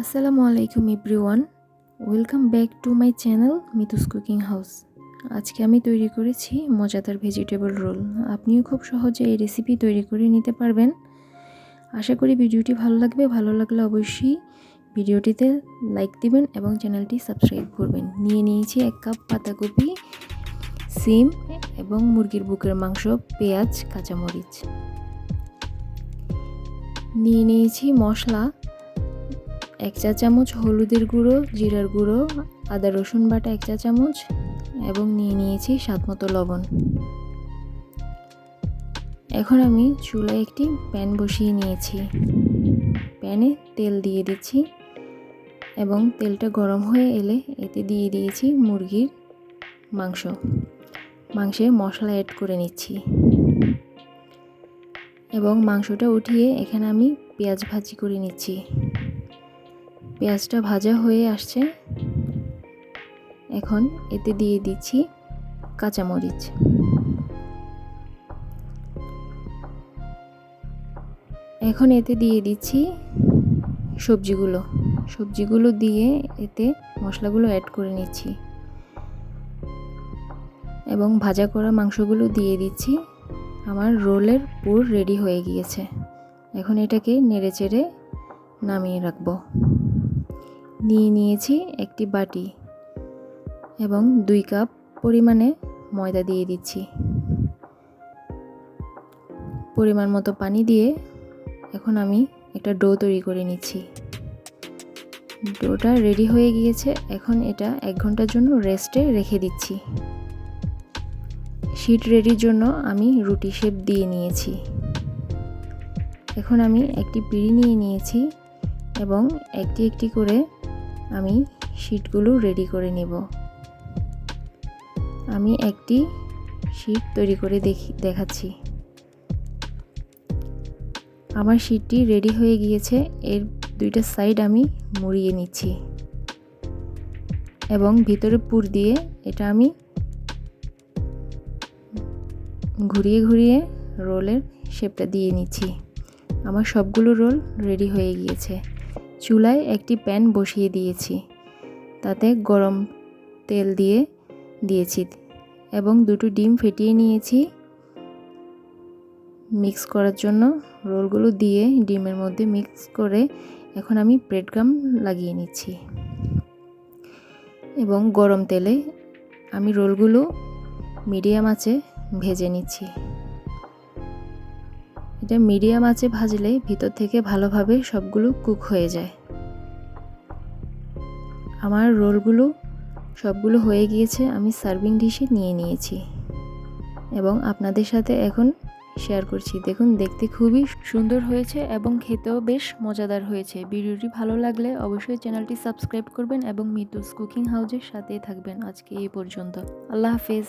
আসসালামু আলাইকুম everyone, welcome back to my channel Mitu's cooking house. আজকে আমি তৈরি করেছি মজাদার ভেজিটেবল রোল। আপনিও খুব সহজে এই রেসিপি তৈরি করে নিতে পারবেন। আশা করি ভিডিওটি ভালো লাগবে। ভালো লাগলে অবশ্যই ভিডিওটিতে লাইক দিবেন এবং চ্যানেলটি সাবস্ক্রাইব করবেন। নিয়ে নিয়েছি 1 কাপ পাতাকপি, সিম এবং মুরগির বুকের মাংস, পেঁয়াজ, কাঁচামরিচ। নিয়ে নিয়েছি মশলা, 1 চা চামচ হলুদের গুঁড়ো, জিরার গুঁড়ো, আদা রসুন বাটা 1 চা চামচ এবং নিয়ে নিয়েছি স্বাদমতো লবণ। এখন আমি চুলায় একটি প্যান বসিয়ে নিয়েছি। প্যানে তেল দিয়ে দিচ্ছি এবং তেলটা গরম হয়ে এলে এতে দিয়ে দিয়েছি মুরগির মাংসে মশলা অ্যাড করে নিচ্ছি এবং মাংসটা উঠিয়ে এখানে আমি পেঁয়াজ ভাজি করে নিচ্ছি। পেঁয়াজটা ভাজা হয়ে আসছে, এখন এতে দিয়ে দিচ্ছি কাঁচামরিচ। এখন এতে দিয়ে দিচ্ছি সবজিগুলো দিয়ে এতে মশলাগুলো অ্যাড করে নিচ্ছি এবং ভাজা করা মাংসগুলো দিয়ে দিচ্ছি। আমার রোলের পুর রেডি হয়ে গিয়েছে। এখন এটাকে নেড়েচেড়ে নামিয়ে রাখব। নিয়ে নিয়েছি একটি বাটি এবং 2 কাপ পরিমাণে ময়দা দিয়ে দিচ্ছি। পরিমাণ মতো পানি দিয়ে এখন আমি একটা ডো তৈরি করে নিচ্ছি। ডোটা রেডি হয়ে গিয়েছে। এখন এটা 1 ঘন্টার জন্য রেস্টে রেখে দিচ্ছি। শীট রেডির জন্য আমি রুটি শেপ দিয়ে নিয়েছি। এখন আমি একটি পিঁড়ি নিয়ে নিয়েছি এবং একটি একটি করে আমি শীটগুলো রেডি করে নেব। আমি একটি শীট তৈরি করে দেখাচ্ছি। আমার শীটটি রেডি হয়ে গিয়েছে। এর 2টা সাইড আমি মুড়িয়ে নিচ্ছি এবং ভিতরে পুর দিয়ে এটা আমি ঘুরিয়ে ঘুরিয়ে রোলের শেপটা দিয়ে নিচ্ছি। আমার সবগুলো রোল রেডি হয়ে গিয়েছে। চুলায় একটি প্যান বসিয়ে দিয়েছি, তাতে গরম তেল দিয়েছি এবং 2টো ডিম ফেটিয়ে নিয়েছি মিক্স করার জন্য। রোলগুলো দিয়ে ডিমের মধ্যে মিক্স করে এখন আমি ব্রেড ক্রাম্ব লাগিয়ে নিচ্ছি এবং গরম তেলে আমি রোলগুলো মিডিয়াম আঁচে ভেজে নিচ্ছি। এটা মিডিয়াম আঁচে ভাজলে ভিতর থেকে ভালোভাবে সবগুলো কুক হয়ে যায়। আমার রোলগুলো সবগুলো হয়ে গিয়েছে। আমি সার্ভিং ডিশে নিয়ে নিয়েছি এবং আপনাদের সাথে এখন শেয়ার করছি। দেখুন, দেখতে খুবই সুন্দর হয়েছে এবং খেতেও বেশ মজাদার হয়েছে। ভিডিওটি ভালো লাগলে অবশ্যই চ্যানেলটি সাবস্ক্রাইব করবেন এবং মিতুস কুকিং হাউসের সাথেই থাকবেন। আজকে এই পর্যন্ত। আল্লাহ হাফেজ।